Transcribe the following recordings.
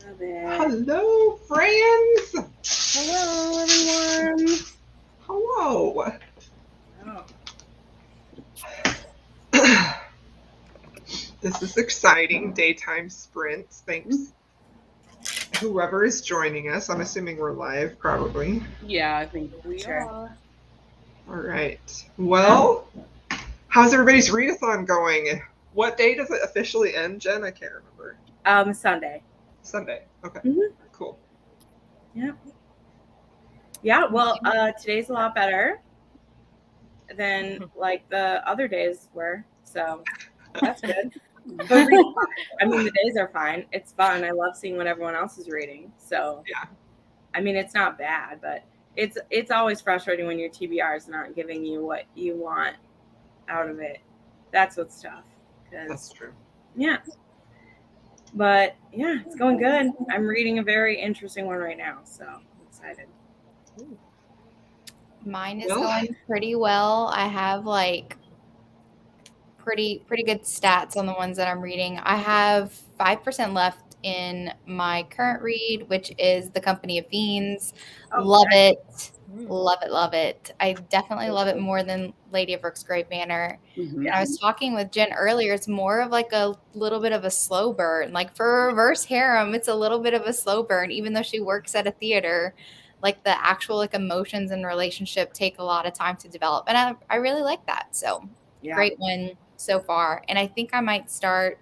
Hello, friends. Hello, everyone. Hello. This is exciting daytime sprints. Thanks, whoever is joining us. I'm assuming we're live, probably. Yeah, I think we are. All right. Well, how's everybody's readathon going? What day does it officially end, Jen? I can't remember. Sunday. Sunday. Okay. Mhm. Cool. Yeah. Yeah. Well, today's a lot better than like the other days were, so that's good. I mean, the days are fine. It's fun. I love seeing what everyone else is reading. So Yeah. I mean, it's not bad, but it's always frustrating when your TBR is not giving you what you want out of it. That's what's tough. That's true. Yeah. But yeah, it's going good. I'm reading a very interesting one right now, so I'm excited. Mine is going pretty well. I have like pretty good stats on the ones that I'm reading. I have 5% left in my current read, which is The Company of Fiends. Love it. Love it. I definitely love it more than Lady of Rook's Grave Manor. Mm-hmm. And I was talking with Jen earlier. It's more of like a little bit of a slow burn. Like for a reverse harem, it's a little bit of a slow burn, even though she works at a theater. Like the actual like emotions and relationship take a lot of time to develop. And I really like that. So great one so far. And I think I might start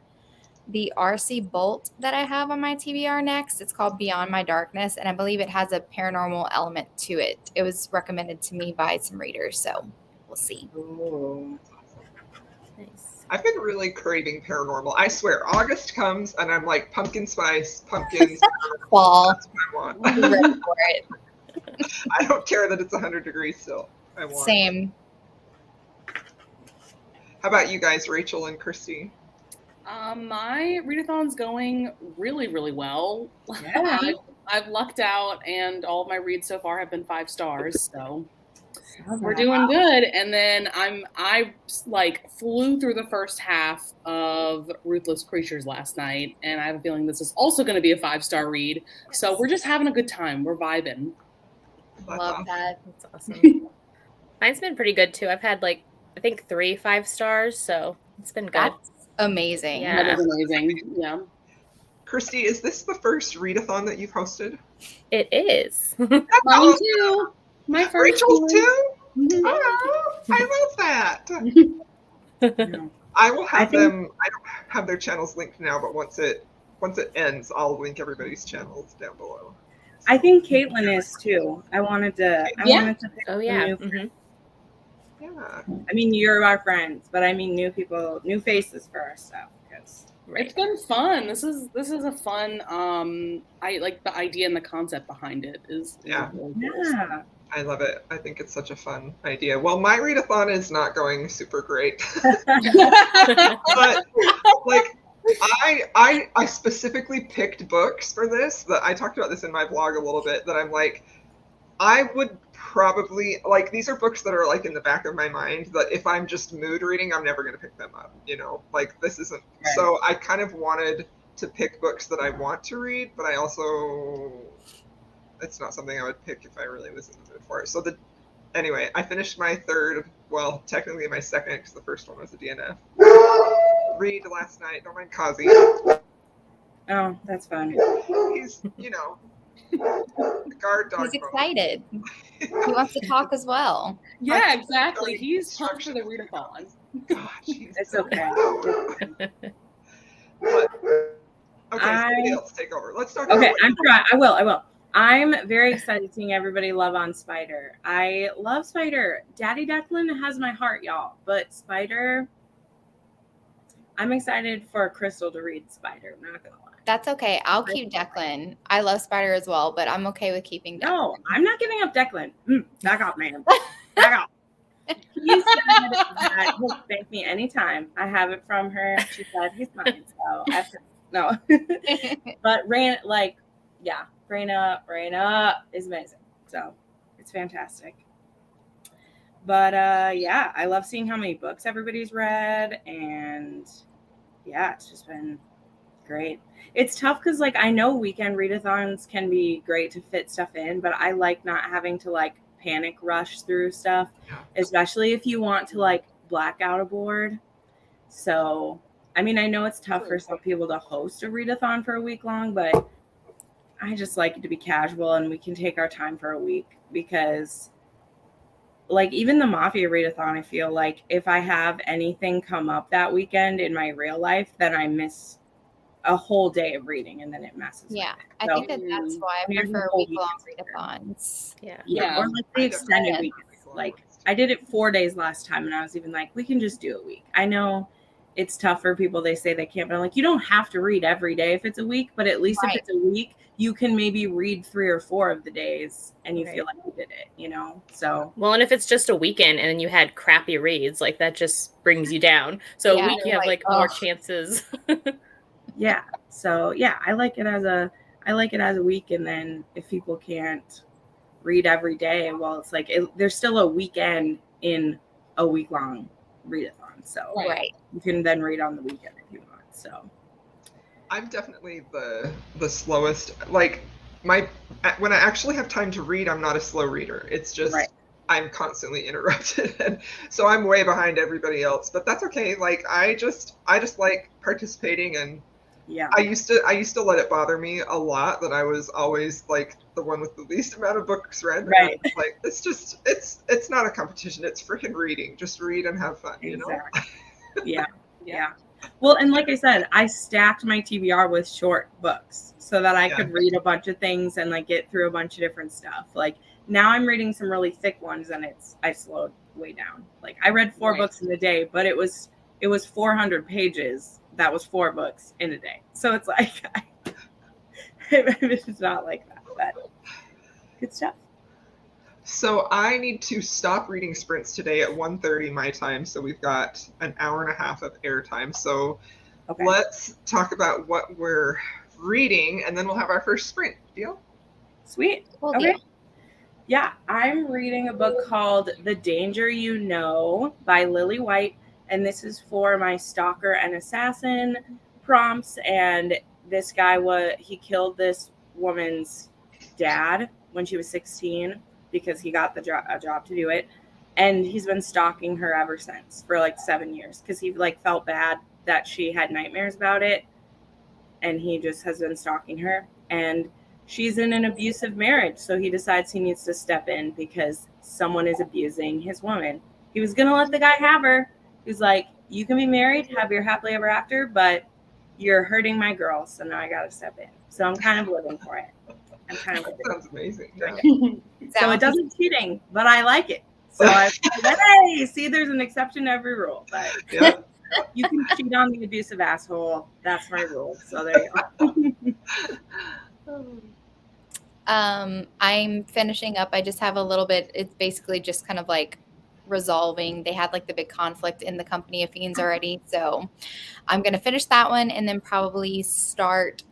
the RC Bolt that I have on my TBR next. It's called Beyond My Darkness, and I believe it has a paranormal element to it. It was recommended to me by some readers, so we'll see. Ooh. Nice. I've been really craving paranormal. I swear, August comes and I'm like pumpkin spice, pumpkins. Fall. That's what I want. I'm ready for it. I don't care that it's 100 degrees still. I want Same. it. How about you guys, Rachel and Christy? My readathon's going really, really well. Yeah. I've lucked out, and all of my reads so far have been 5 stars. So we're doing good. And then I like flew through the first half of Ruthless Creatures last night, and I have a feeling this is also going to be a 5-star read. So we're just having a good time. We're vibing. Love that. That's awesome. Mine's been pretty good too. I've had like I think 3 5-stars, so it's been good. That's amazing. Yeah. That is amazing. Yeah. Christy, is this the first readathon that you've hosted? It is. Mine too. My first Rachel's one. too? Mhm. Oh, I love that. I will have them. I don't have their channels linked now, but once it ends, I'll link everybody's channels down below. I think Caitlin is too. I wanted to pick Oh yeah. new Mm-hmm. Yeah. I mean, you're our friends, but I mean new people, new faces for our stuff. It's been fun. This is a fun. I like the idea and the concept behind it is Yeah. really cool. Yeah. I love it. I think it's such a fun idea. Well, my readathon is not going super great, but like I specifically picked books for this. That I talked about this in my blog a little bit. That I'm like, I would probably like these are books that are like in the back of my mind that if I'm just mood reading, I'm never going to pick them up. You know, like this isn't. Right. So I kind of wanted to pick books that I want to read, but I also it's not something I would pick if I really was in the mood for it. So anyway, I finished my third, well, technically my second, because the first one was a DNF. Read last night. Don't mind Kazi. Oh, that's fun. He's, the guard dog. He's excited. He wants to talk as well. Yeah, exactly. He's pumped for the readathon. Gosh, It's okay. Okay, somebody else take over. Let's talk Okay, about I'm trying. I will. I'm very excited seeing everybody love on Spider. I love Spider. Daddy Declan has my heart, y'all. But Spider, I'm excited for Crystal to read Spider. I'm not gonna lie. That's okay. I'll keep Declan. I love Spider as well, but I'm okay with keeping Declan. No, I'm not giving up Declan. Back off, man. Back off. He said that he'll thank me anytime. I have it from her. She said he's mine. So no. But Rain Up is amazing. So it's fantastic. But yeah, I love seeing how many books everybody's read, and yeah, it's just been Great. It's tough because like I know weekend readathons can be great to fit stuff in, but I like not having to like panic rush through stuff, especially if you want to like black out a board. So I mean, I know it's tough for some people to host a readathon for a week long, but I just like it to be casual and we can take our time for a week, because like even the Mafia readathon, I feel like if I have anything come up that weekend in my real life, then I miss a whole day of reading and then it messes Yeah, with it. I think that's why I there's a prefer whole week-long weekend readathons. Yeah. Or like the extended weekends. Like I did it 4 days last time and I was even like, we can just do a week. I know it's tough for people. They say they can't, but I'm like, you don't have to read every day if it's a week, but at least if it's a week, you can maybe read 3 or 4 of the days and you feel like you did it, you know? So, well, and if it's just a weekend and then you had crappy reads, like that just brings you down. So a week you have like more chances. Yeah. So yeah, I like it as a week. And then if people can't read every day, well, it's like there's still a weekend in a week long readathon. So you can then read on the weekend if you want. So I'm definitely the slowest. Like when I actually have time to read, I'm not a slow reader. It's just I'm constantly interrupted, and so I'm way behind everybody else. But that's okay. Like I just like participating, and I used to let it bother me a lot that I was always like the one with the least amount of books read. Right. Like it's not a competition. It's freaking reading. Just read and have fun. You know. Yeah. Well, and like I said, I stacked my TBR with short books so that I could read a bunch of things and like get through a bunch of different stuff. Like now I'm reading some really thick ones and I slowed way down. Like I read 4 books in a day, but it was 400 pages. That was 4 books in a day. So it's like it's not like that, but good stuff. So I need to stop reading sprints today at 1:30 my time. So we've got an hour and a half of airtime. So let's talk about what we're reading, and then we'll have our first sprint. Deal? Sweet. Okay. Yeah, I'm reading a book called The Danger You Know by Lily White, and this is for my stalker and assassin prompts. And this guy he killed this woman's dad when she was 16 because he got a job to do it, and he's been stalking her ever since for like 7 years because he like felt bad that she had nightmares about it, and he just has been stalking her. And she's in an abusive marriage, so he decides he needs to step in because someone is abusing his woman. He was gonna let the guy have her. He's like, you can be married, have your happily ever after, but you're hurting my girl, so now I gotta step in. So I'm kind of living for it. Sounds amazing. So it doesn't cheating, but I like it. So I hey, see, there's an exception to every rule, but you can cheat on the abusive asshole. That's my rule. So there you go. I'm finishing up. I just have a little bit. It's basically just kind of like resolving. They had like the big conflict in the Company of Fiends already, so I'm gonna finish that one and then probably start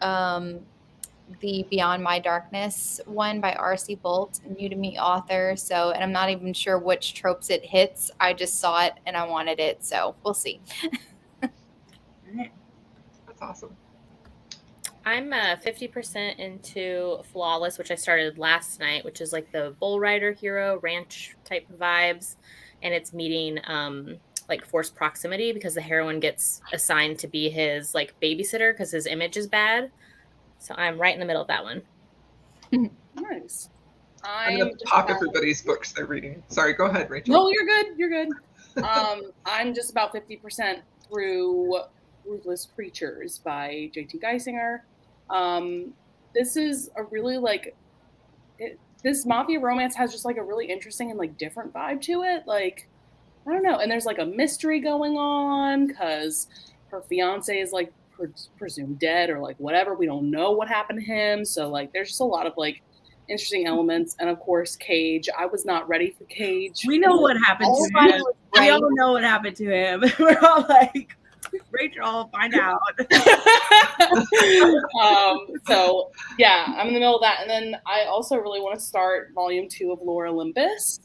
the Beyond My Darkness one by R.C. Bolt, new to me author. So, and I'm not even sure which tropes it hits. I just saw it and I wanted it, so we'll see. That's awesome. I'm 50% into Flawless, which I started last night, which is like the bull rider hero ranch type vibes, and it's meeting like forced proximity because the heroine gets assigned to be his like babysitter because his image is bad. So I'm right in the middle of that one. Nice. I'm gonna pop everybody's books they're reading. Sorry, go ahead, Rachel. No, you're good. You're good. I'm just about 50% through Ruthless Creatures by J.T. Geisinger. This is a really this mafia romance has just like a really interesting and like different vibe to it. Like, I don't know. And there's like a mystery going on because her fiance is like presumed dead or like whatever. We don't know what happened to him. So like there's just a lot of like interesting elements. And of course, Cage. I was not ready for Cage. We know what happened to him. We all know what happened to him. We're all like, Rachel, find out. So yeah, I'm in the middle of that, and then I also really want to start volume 2 of Lore Olympus.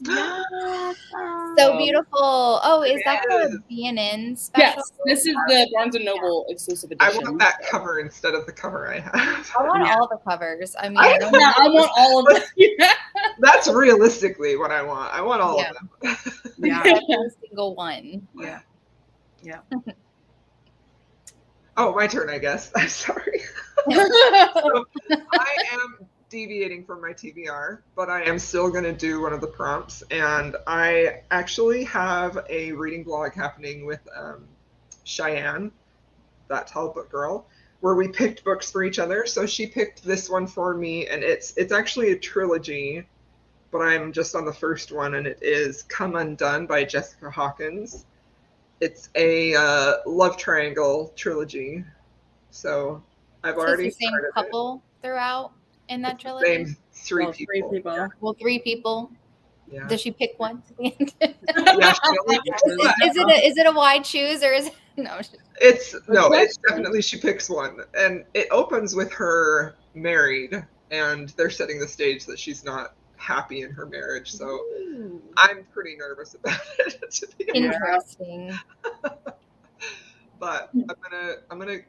So beautiful. Oh, is that the Yes. B&N special? Yes, this is the Barnes and Noble exclusive I edition. want that cover instead of the cover I have. I want Yeah. all the covers. I mean, I I don't Yeah, I want all of them. Yeah. That's realistically what I want. I want all Yeah. of them. Yeah. every single one. Yeah. Yeah. Oh, my turn, I guess. I'm sorry. So, I am deviating from my TBR, but I am still going to do one of the prompts. And I actually have a reading blog happening with Cheyenne, that tall book girl, where we picked books for each other. So she picked this one for me, and it's actually a trilogy, but I'm just on the first one, and it is Come Undone by Jessica Hawkins. It's a love triangle trilogy. So I've So already it's the same started couple throughout in that it. trilogy? Same three Well, people. 3 people. Well, 3 people. Yeah. Does she pick one to the end? Yeah, she only picks one. Is it a wide choose or is it no? It's definitely she picks one, and it opens with her married, and they're setting the stage that she's not happy in her marriage. So Ooh. I'm pretty nervous about it, to be honest. Interesting. But I'm gonna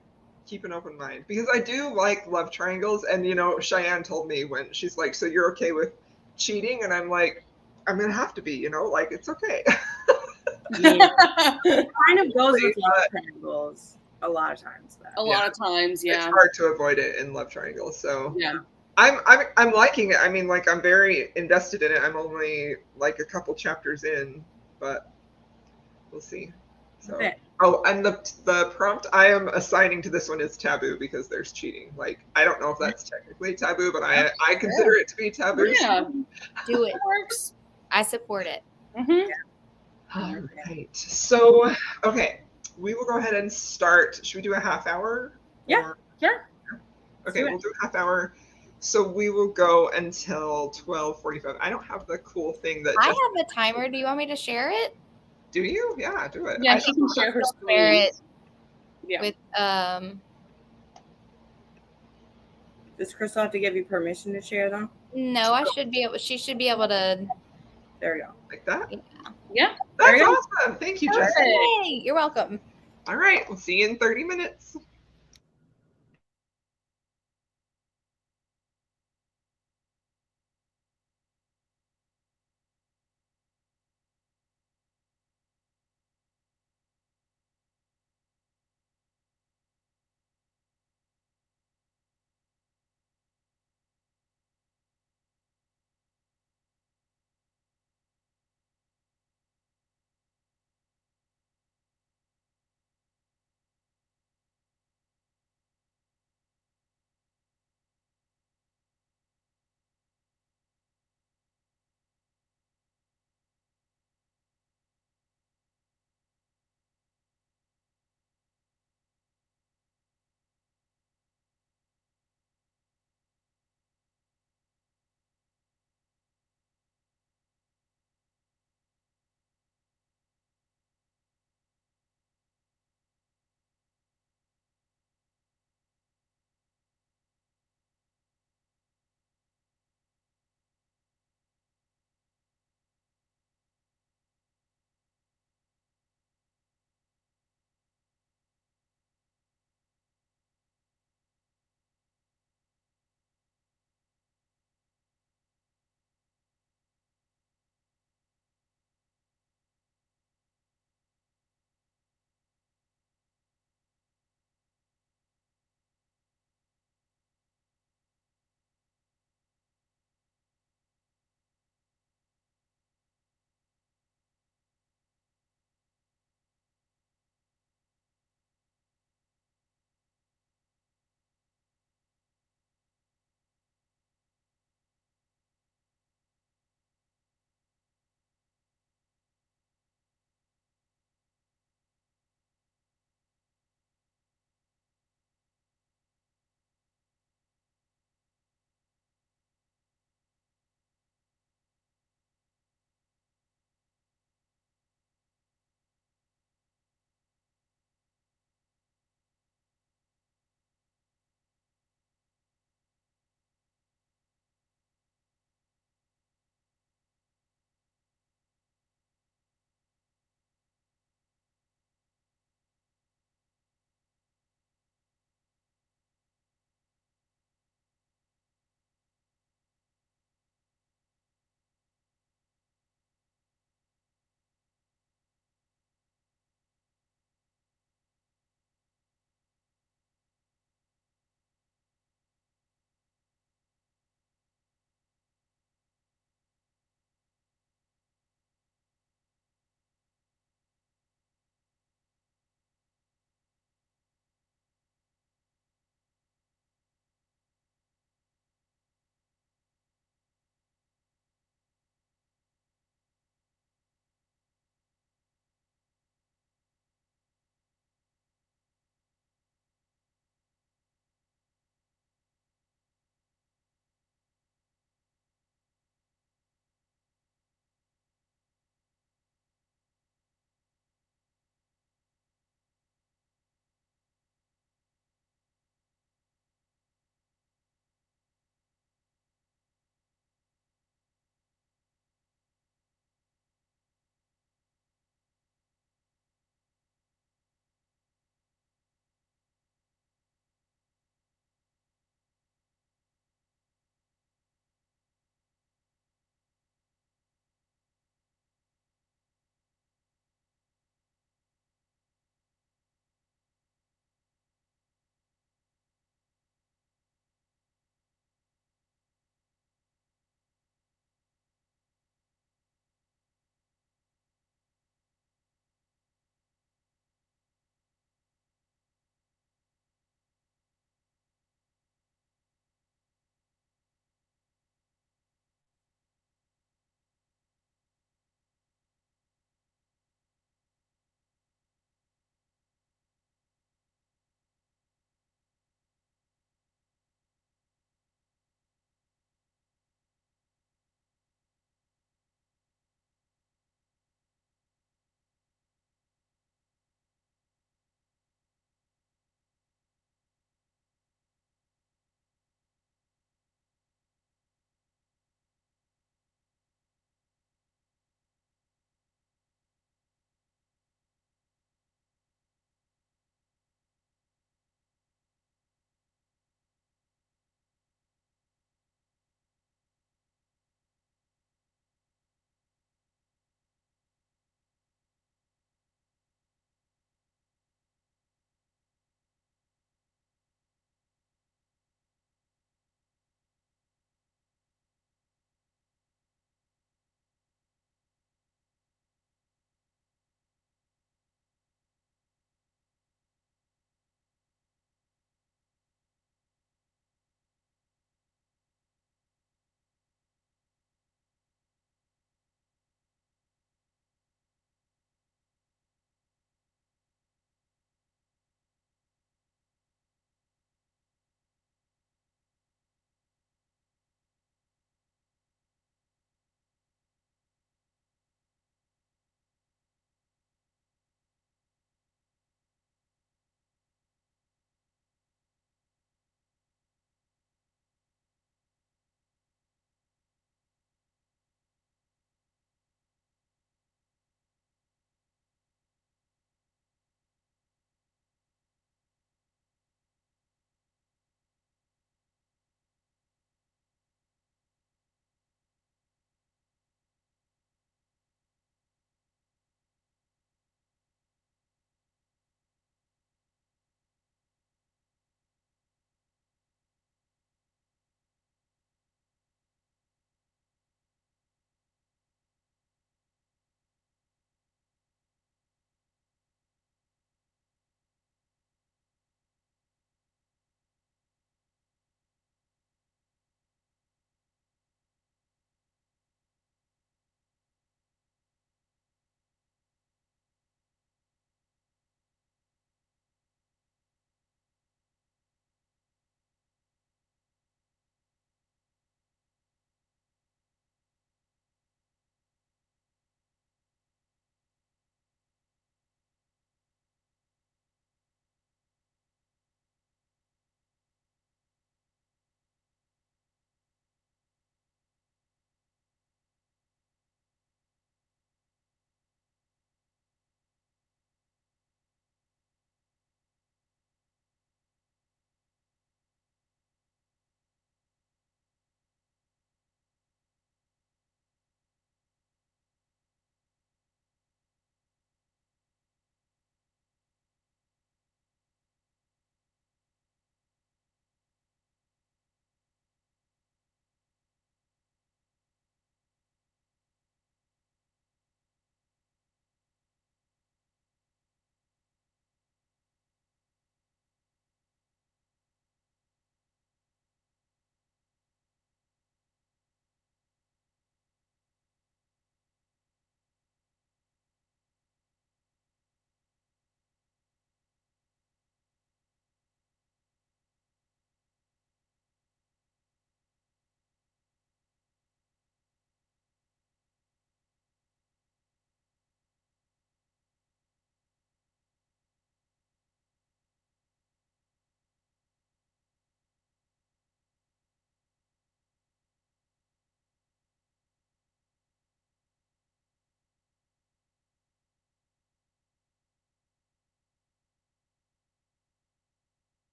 keep an open mind because I do like love triangles, and Cheyenne told me when she's like, "So you're okay with cheating?" And I'm like, "I'm gonna have to be, like it's okay." Yeah. It kind of goes with love triangles a lot of times. A lot of times, It's yeah. hard to avoid it in love triangles. So Yeah. I'm liking it. I mean, like I'm very invested in it. I'm only like a couple chapters in, but we'll see. So. Okay. Oh, and the prompt I am assigning to this one is taboo because there's cheating. Like I don't know if that's technically taboo, but I consider it to be taboo. Yeah. Do it. It works. I support it. Mm-hmm. All right. So, okay, we will go ahead and start. Should we do a half hour? Yeah, sure. Okay, do it. we'll do a half hour. So we will go until 12:45. I don't have the cool thing that I just. have a timer. Do you want me to share it? Do you? Yeah, do it. Yeah, she can share her I'll share screen. it Yeah. with Does Crystal have to give you permission to share them? no, I should be able she should be able to There we go. Like that? Yeah. That's There you go. awesome. Thank you, Jess. Hey, you're welcome. All right, we'll see you in 30 minutes.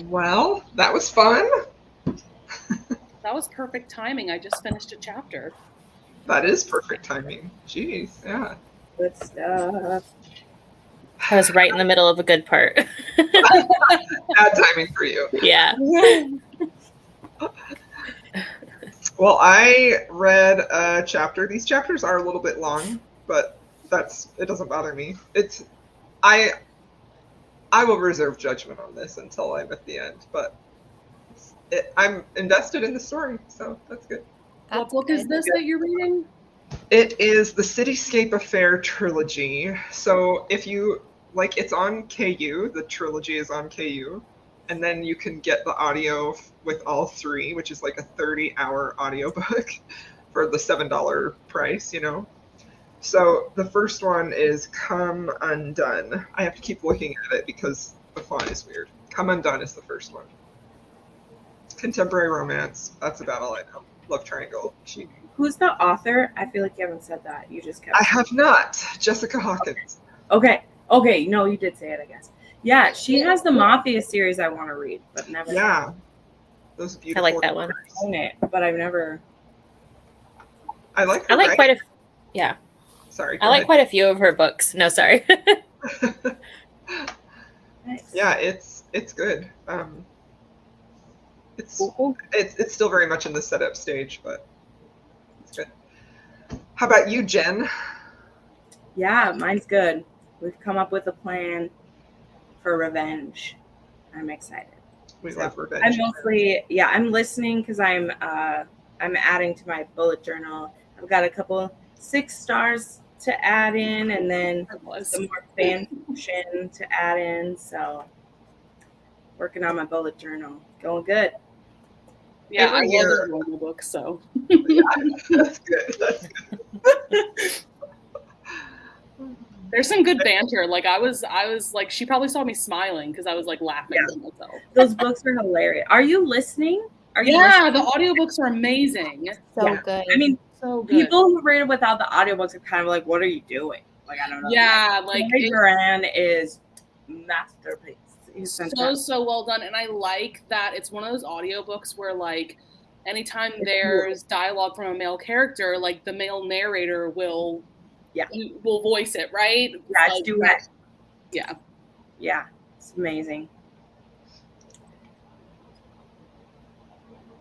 Well, that was fun. That was perfect timing. I just finished a chapter. That is perfect timing. Jeez, yeah. Good stuff. I was right in the middle of a good part. Bad timing for you. Yeah. Well, I read a chapter. These chapters are a little bit long, but it doesn't bother me. I will reserve judgment on this until I'm at the end, but I'm invested in the story, so that's good. What book is this that you're reading? It is the Cityscape Affair trilogy. So if you like, it's on KU. The trilogy is on KU, and then you can get the audio with all three, which is like a 30-hour audiobook for the $7 price, you know. So the first one is Come Undone. I have to keep looking at it because the font is weird. Come Undone is the first one. Contemporary romance. That's about all I know. Love triangle. Who's the author? I feel like you haven't said that. You just kept. I have not. Jessica Hawkins. Okay. No, you did say it, I guess. Yeah, she has the Mafia series I want to read, but never. Yeah. Those beautiful. I like that one. Own it, but I've never. I like quite a yeah. Sorry. I like quite a few of her books. No, sorry. Nice. Yeah, it's good. It's still very much in the setup stage, but it's good. How about you, Jen? Yeah, mine's good. We've come up with a plan for revenge. I'm excited. We love revenge. I'm listening because I'm adding to my bullet journal. I've got a couple 6 stars to add in, and then some more fan fiction to add in. So working on my bullet journal. Going good. Yeah, I love the normal book, so. Yeah, that's good. That's good. There's some good banter. Like I was like, she probably saw me smiling because I was like laughing to myself. Those books are hilarious. Are you listening? The audiobooks are amazing. So good. I mean, so good. people who read it without the audiobooks are kind of like, what are you doing? Like, I don't know. Yeah, like Duran is masterpiece. He's so well done. And I like that it's one of those audiobooks where like anytime there's dialogue from a male character, like the male narrator will voice it, right? Yeah, it's duet. Yeah. Yeah, it's amazing.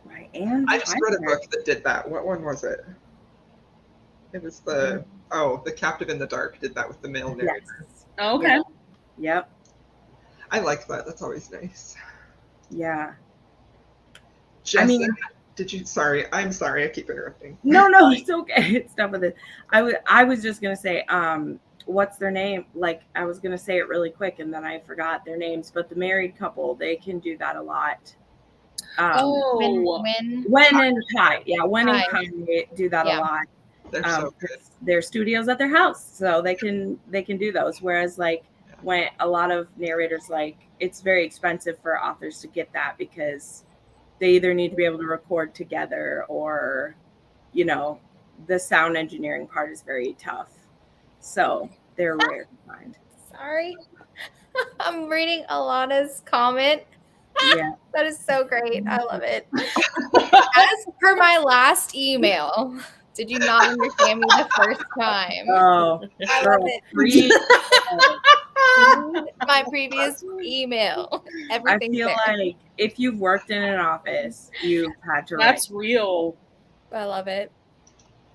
Right, and I just read a book that did that. What one was it? It was the Captive in the Dark did that with the male narrator. Yes. Oh, okay. Yep. I like that. That's always nice. Yeah. Jessica, I'm sorry. I keep interrupting. No, it's okay. It's done with it. I was just gonna say, what's their name? Like, I was gonna say it really quick, and then I forgot their names. But the married couple, they can do that a lot. Wen and Kai. Yeah, Wen and Kai do that a lot. They're so good. There's studios at their house, so they can do those. Whereas, like, when a lot of narrators, like, it's very expensive for authors to get that because they either need to be able to record together or, you know, the sound engineering part is very tough. So they're rare to find. Sorry. I'm reading Alana's comment. Yeah. That is so great. I love it. As per my last email, did you not understand me the first time? Oh, I love it. My previous email. Everything's I feel there. like if you've worked in an office, you've had to That's real. I love it.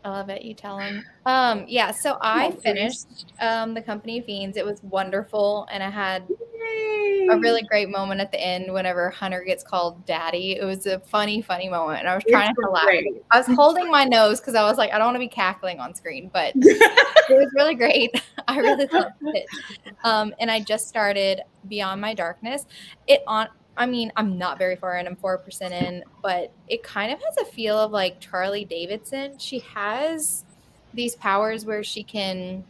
I love it. You tell him. So I finished The Company of Fiends. It was wonderful, and I had a really great moment at the end whenever Hunter gets called daddy. It was a funny moment, and I was trying to laugh. I was holding my nose because I was like, I don't want to be cackling on screen, but it was really great. I really loved it. And I just started Beyond My Darkness. I'm not very far in. I'm 4% in, but it kind of has a feel of like Charlie Davidson. She has these powers where she can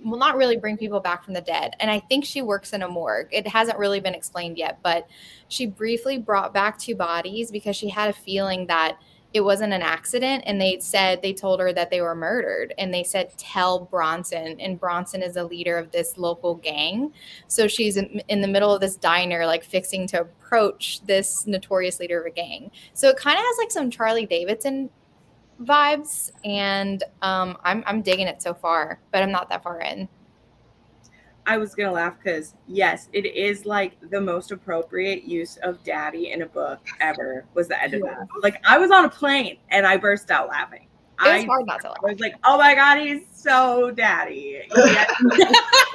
not really bring people back from the dead. And I think she works in a morgue. It hasn't really been explained yet, but she briefly brought back 2 bodies because she had a feeling that it wasn't an accident, and they told her that they were murdered, and they said tell Bronson, and Bronson is a leader of this local gang. So she's in the middle of this diner, like fixing to approach this notorious leader of a gang. So it kind of has like some Charlie Davidson vibes, and I'm digging it so far, but I'm not that far in. I was gonna laugh because yes, it is like the most appropriate use of daddy in a book ever was the end of that. Like I was on a plane and I burst out laughing. It was hard not to laugh. I was like, oh my God, he's so daddy. Yeah.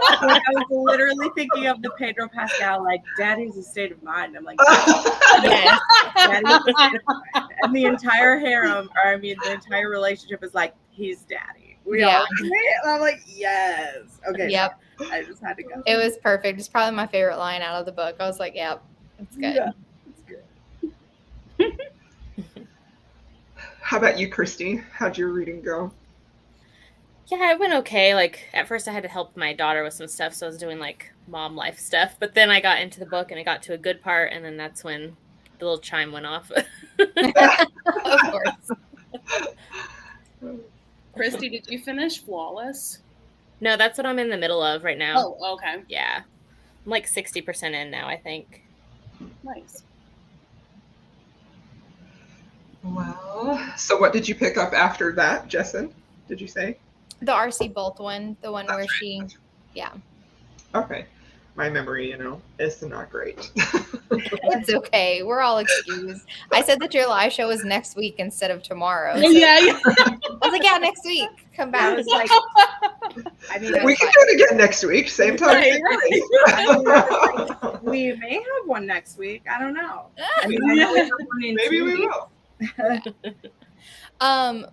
I was literally thinking of the Pedro Pascal, like, daddy's a state of mind. I'm like, yes, daddy's a state of mind. And the entire harem, or I mean, the entire relationship is like, he's daddy. We all agree. And I'm like, yes. Okay. Yep. I just had to go. It was perfect. It's probably my favorite line out of the book. I was like, yep, it's good. Yeah, it's good. How about you, Christy? How'd your reading go? Yeah, it went okay. Like at first I had to help my daughter with some stuff, so I was doing like mom life stuff. But then I got into the book and I got to a good part, and then that's when the little chime went off. Of course. Christy, did you finish Flawless? No, that's what I'm in the middle of right now. Oh, okay. Yeah. I'm like 60% in now, I think. Nice. Well, so what did you pick up after that, Jessin? Did you say? The R.C. Bolt one, the one where she, yeah. Okay. My memory, is not great. It's okay. We're all excused. I said that your live show was next week instead of tomorrow. So Yeah. I was like, yeah, next week. Come back. I was like, I mean, We can do it again next week, same time. Right, right. We may have one next week. I don't know. I mean, I know we have one in Maybe 2 we weeks. will.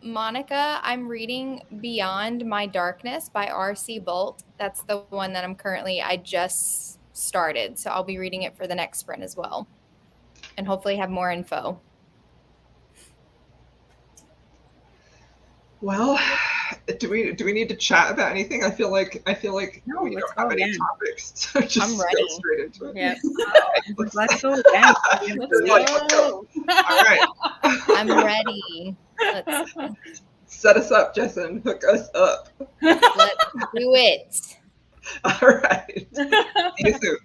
Monica, I'm reading Beyond My Darkness by R.C. Bolt. That's the one that I just started. So I'll be reading it for the next sprint as well. And hopefully have more info. Well, do we need to chat about anything? I feel like No, we let's don't have go any again. topics. So just I'm ready. go straight into it. Yep. Let's go again. Let's go. All right. I'm ready. Let's Set us up, Jessin. Hook us up. do it. All right. See you soon.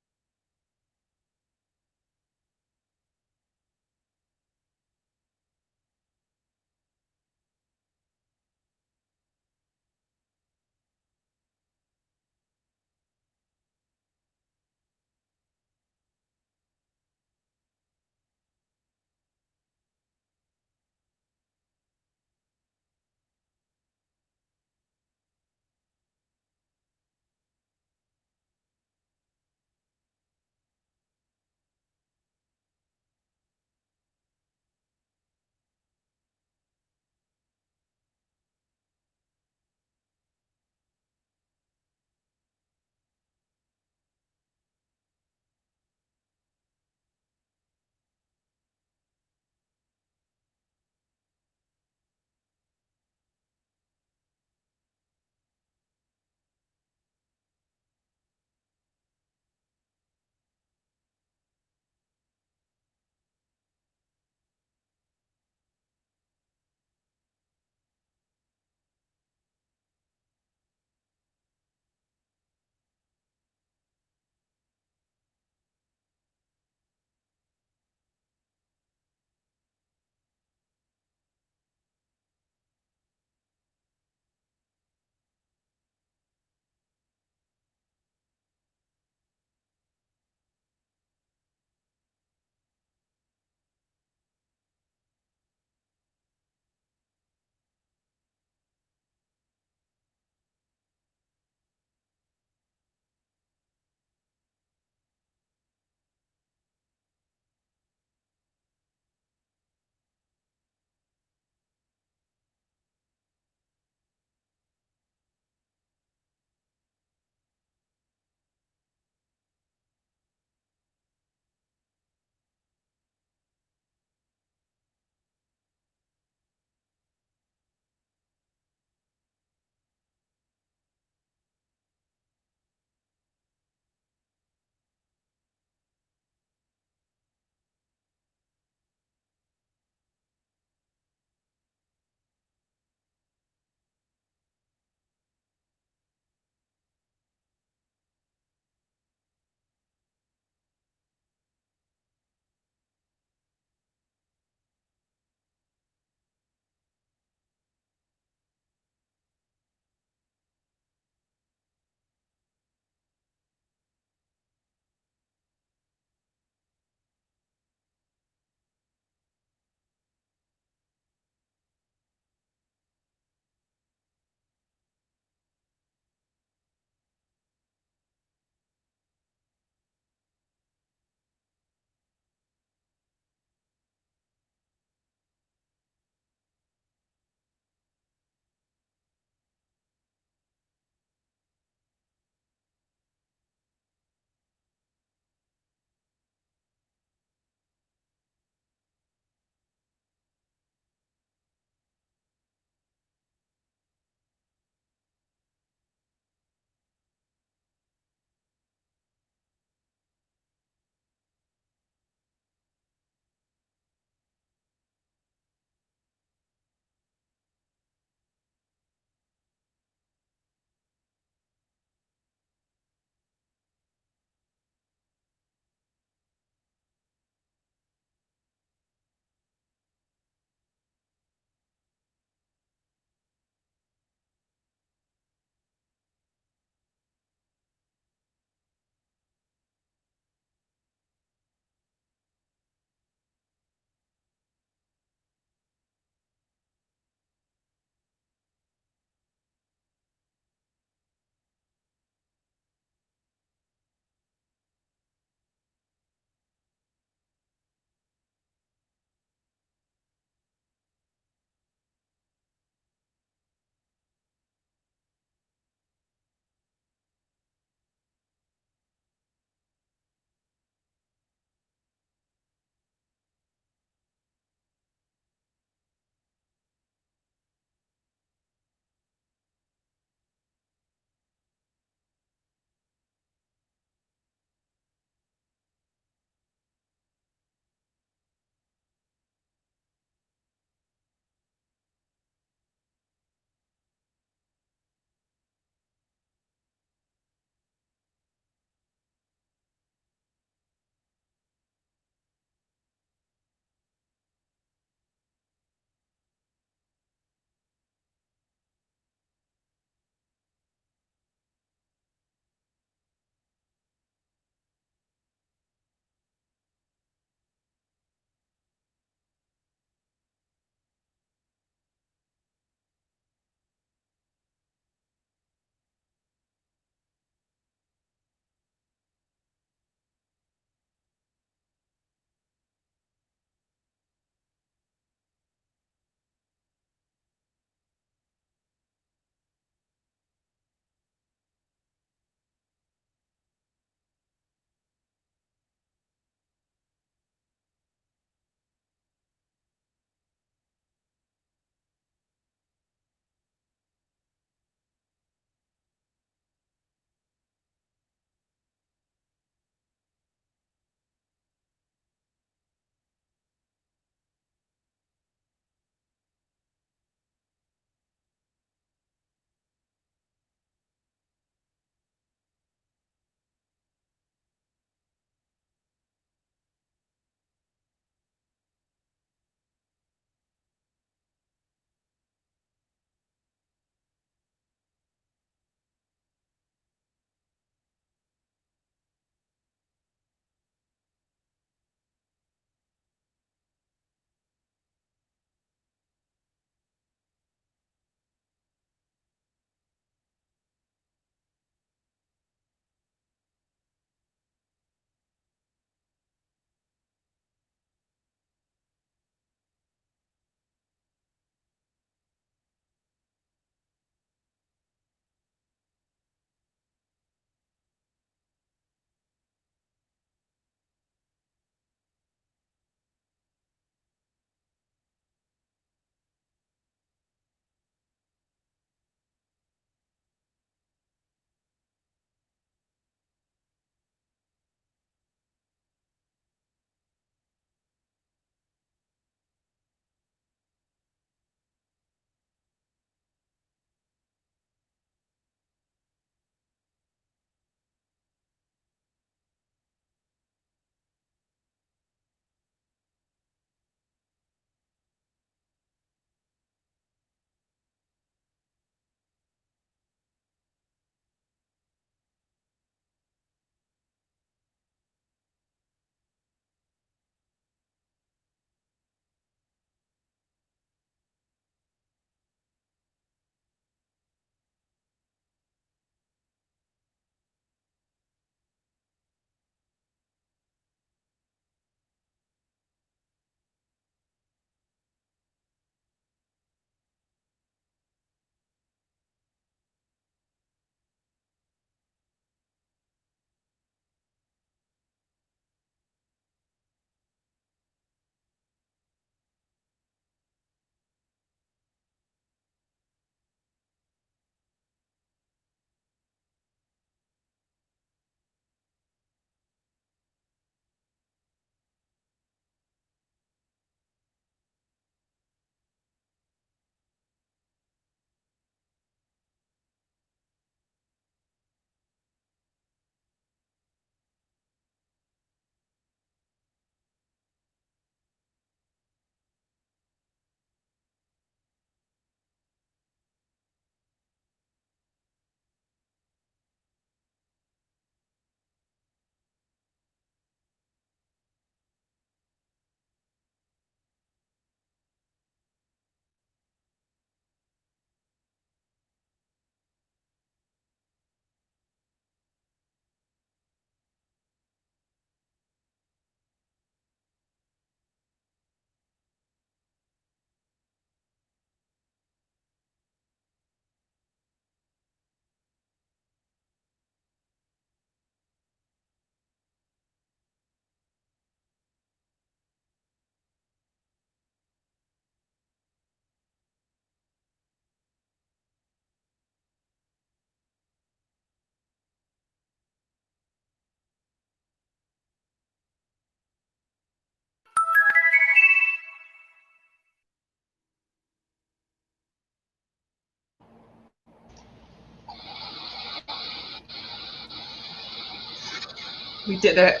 We did it.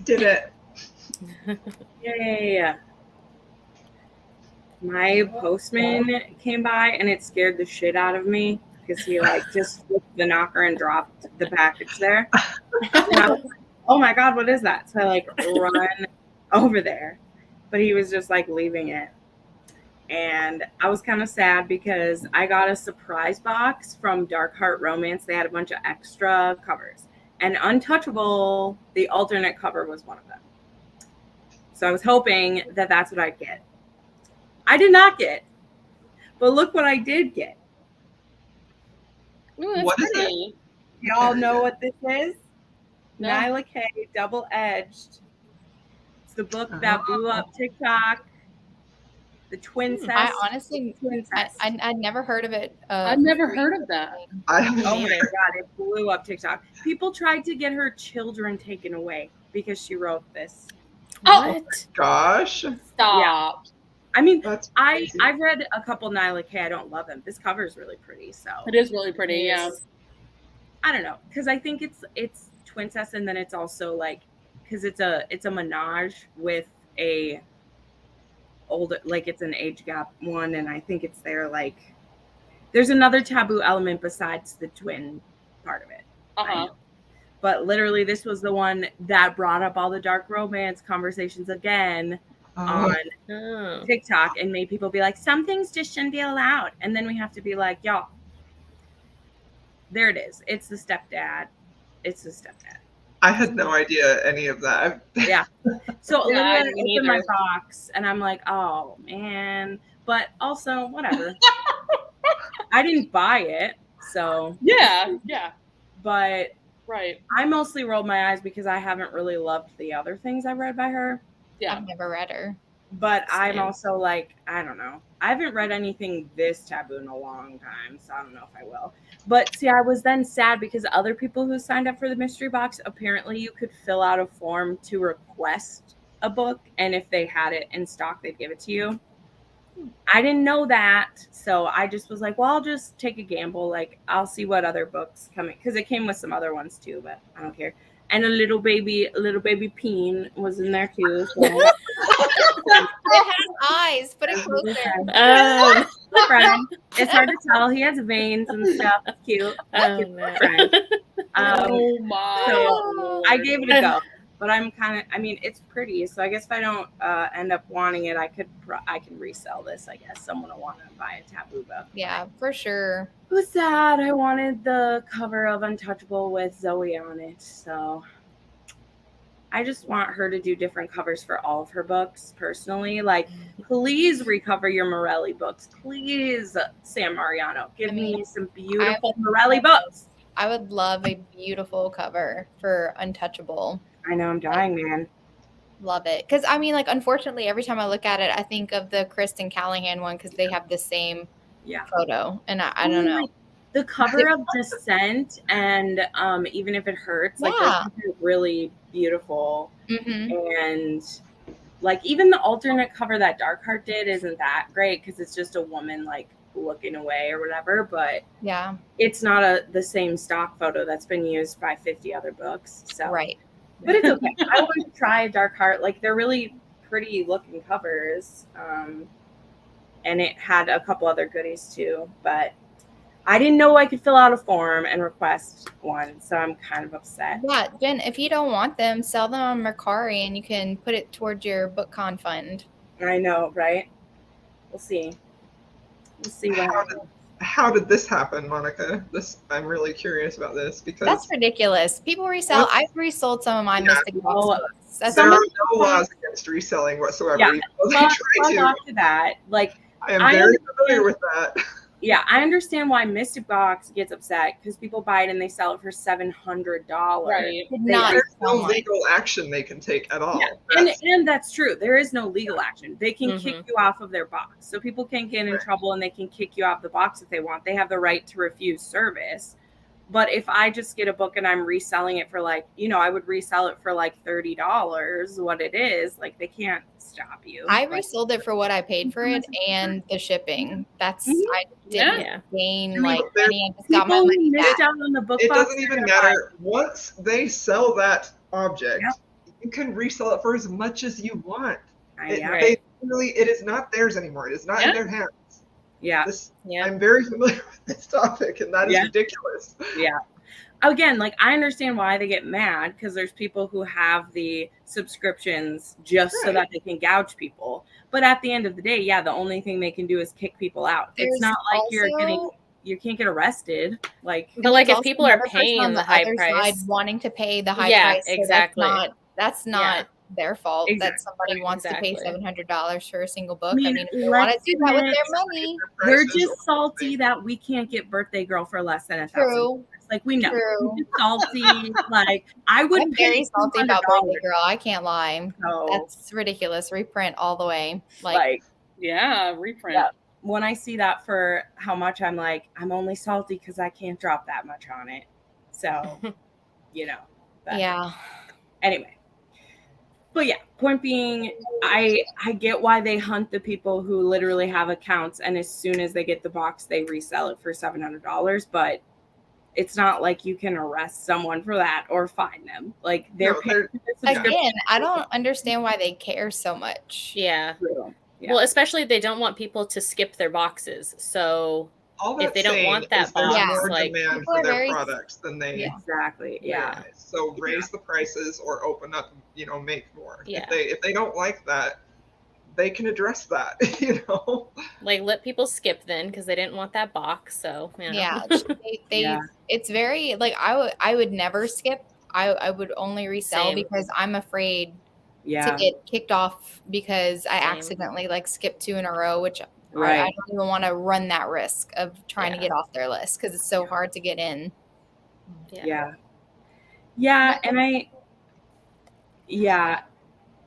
Did it. Yay. My postman came by and it scared the shit out of me because he like just flipped the knocker and dropped the package there. And I was like, oh my God, what is that? So I like run over there, but he was just like leaving it. And I was kind of sad because I got a surprise box from Dark Heart Romance. They had a bunch of extra covers, and Untouchable, the alternate cover, was one of them. So I was hoping that that's what I'd get. I did not get, but look what I did get. Ooh, that's What is pretty. Y'all know what this is? No. Nyla K, Double Edged. It's the book that blew up TikTok. The Twin Cess. I honestly, I never heard of it. I've never heard of that. I haven't Oh my either. God, it blew up TikTok. People tried to get her children taken away because she wrote this. What? Gosh. Stop. I mean, That's I've crazy. read a couple Nyla K. I don't love them. This cover is really pretty. So It is really pretty, yeah. I don't know, because I think it's Twincess, and then it's also like, because it's a menage with a older, like it's an age gap one, and I think it's there like there's another taboo element besides the twin part of it. Uh-huh. But literally, this was the one that brought up all the dark romance conversations again on Oh. TikTok and made people be like, some things just shouldn't be allowed. And then we have to be like, y'all, there it is. It's the stepdad. It's the stepdad. I had no idea any of that. Yeah. So Yeah, I literally, I didn't opened my either. box and I'm like, oh man. But also, whatever. I didn't buy it. So, Yeah. but Right. I mostly rolled my eyes because I haven't really loved the other things I've read by her. Yeah. I've never read her. But I'm Same. also like, I don't know. I haven't read anything this taboo in a long time, so I don't know if I will. But see, I was then sad because other people who signed up for the mystery box, apparently you could fill out a form to request a book, and if they had it in stock, they'd give it to you. I didn't know that, so I just was like, well, I'll just take a gamble. Like, I'll see what other books come in, because it came with some other ones too, but I don't care. And a little baby peen was in there too. So. It has eyes. Put it closer. Friend. It's hard to tell. He has veins and stuff. It's cute. Oh, man. Friend. Oh my. So I gave it a go, but I'm kind of. I mean, it's pretty. So I guess if I don't end up wanting it, I can resell this. I guess someone will want to buy a taboo book. Yeah, for sure. It was sad. I wanted the cover of Untouchable with Zoe on it, so I just want her to do different covers for all of her books personally. Like, please recover your Morelli books. Please, Sam Mariano, give me some beautiful Morelli books. I would love a beautiful cover for Untouchable. I know, I'm dying, man. Love it. Because, I mean, like, unfortunately, every time I look at it, I think of the Kristen Callahan one because they have the same photo. And I don't know. The cover of Descent and Even If It Hurts, like, those are really beautiful. Mm-hmm. And, like, even the alternate cover that Dark Heart did isn't that great because it's just a woman, like, looking away or whatever. But yeah, it's not the same stock photo that's been used by 50 other books. So. Right. But it's okay. I want to try Dark Heart. Like, they're really pretty looking covers. And it had a couple other goodies too. But I didn't know I could fill out a form and request one. So I'm kind of upset. Yeah, Jen, if you don't want them, sell them on Mercari and you can put it towards your BookCon fund. I know, right? We'll see. We'll see what happens. How did this happen, Monica? I'm really curious about this because That's ridiculous. People resell. I've resold some of my Mystic Box books. That's there are no laws against reselling whatsoever. Yeah, Even though to that. Like, I am very familiar with that. Yeah, I understand why Mystic Box gets upset because people buy it and they sell it for $700. Right. There's no legal action they can take at all. Yeah. And that's true. There is no legal action. They can kick you off of their box. So people can get in trouble and they can kick you off the box if they want. They have the right to refuse service. But if I just get a book and I'm reselling it for like, I would resell it for like $30, what it is, like they can't stop you. I resold it for what I paid for it and the shipping. That's I didn't gain like money. I just got my money back. On the book it box, doesn't even matter. Once they sell that object, Yep. you can resell it for as much as you want. Yeah. It is not theirs anymore. It is not in their hands. Yeah. I'm very familiar with this topic, and that is Yeah. ridiculous. Yeah. Again, like I understand why they get mad, because there's people who have the subscriptions just so that they can gouge people. But at the end of the day, yeah, the only thing they can do is kick people out. It's not like you can't get arrested. Like, But like if also people are another person paying on the high other price, side wanting to pay the high Yeah, price, so exactly. that's not their fault that somebody wants to pay Exactly. $700 for a single book. I mean, if they want to do that with their money, we're just salty that we can't get Birthday Girl for less than $1,000. Like, we know. We're just salty. Like, I would I'm pay very salty about $200. Birthday Girl. I can't lie. So, That's ridiculous. Reprint all the way. Yeah, reprint. Yeah. When I see that for how much, I'm like, I'm only salty because I can't drop that much on it. So, you know. Yeah. Anyway. But yeah, point being, I get why they hunt the people who literally have accounts, and as soon as they get the box, they resell it for $700. But it's not like you can arrest someone for that or fine them. Like again, I don't understand why they care so much. Yeah. Well, especially they don't want people to skip their boxes. So if they don't want that box, more demand for their products than they exactly. Yeah. So raise the prices or open up, make more. Yeah. If they don't like that, they can address that, Like let people skip then because they didn't want that box. So yeah, it's very like I would never skip. I would only resell because I'm afraid to get kicked off because I accidentally skipped 2 in a row, which I don't even want to run that risk of trying to get off their list because it's so hard to get in.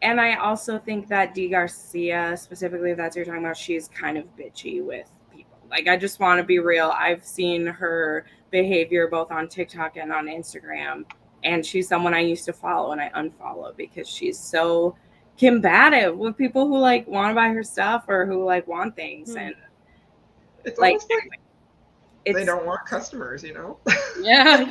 And I also think that Dee Garcia, specifically, if that's what you're talking about, she's kind of bitchy with people. Like, I just want to be real. I've seen her behavior both on TikTok and on Instagram, and she's someone I used to follow and I unfollow because she's so combative with people who want to buy her stuff or who want things. And it's almost like they don't want customers, Yeah.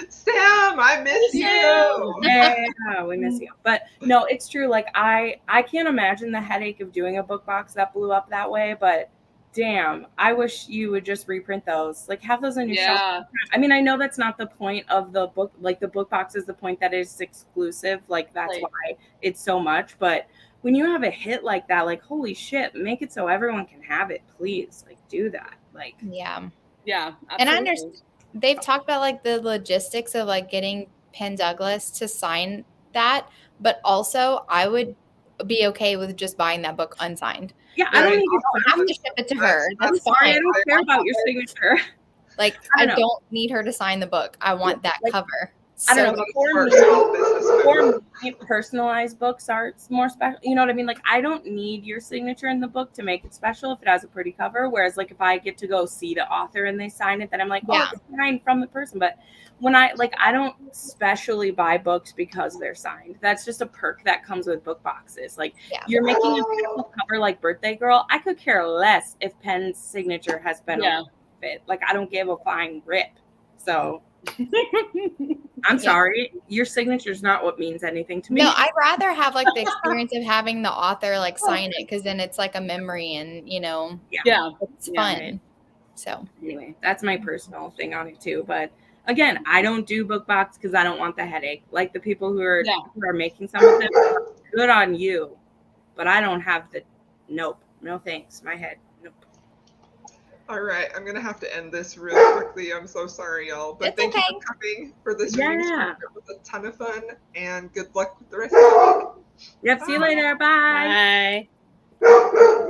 Sam, I miss you. Yeah, we miss you. But no, it's true. Like I can't imagine the headache of doing a book box that blew up that way, but damn, I wish you would just reprint those. Like have those on your shelf. I mean, I know that's not the point of the book. Like the book box is the point that it's exclusive. Like that's why it's so much. But when you have a hit like that, like holy shit, make it so everyone can have it, please. Like do that. Like yeah. Absolutely. And I understand they've talked about the logistics of getting Penn Douglas to sign that, but also I would be okay with just buying that book unsigned. Yeah, I don't have to ship it to her. That's fine. I don't care about your signature. I don't need her to sign the book. I want that cover. I don't know. For me, personalized books are more special. You know what I mean? Like, I don't need your signature in the book to make it special if it has a pretty cover. Whereas, if I get to go see the author and they sign it, then I'm like, oh, it's signed from the person. But when I don't specially buy books because they're signed. That's just a perk that comes with book boxes. You're making a beautiful cover like Birthday Girl. I could care less if Penn's signature has been on it. I don't give a flying rip. So. I'm sorry, your signature is not what means anything to me. No, I'd rather have the experience of having the author sign it because then it's a memory and it's fun. So anyway, that's my personal thing on it too. But again, I don't do book box because I don't want the headache. Like the people who are making some of them, good on you. But I don't have the no thanks. My head. Nope. All right, I'm gonna have to end this really quickly. I'm so sorry, y'all. But thank you for coming for this reading. It was a ton of fun, and good luck with the rest of the week. Yep. See you later. Bye. Bye.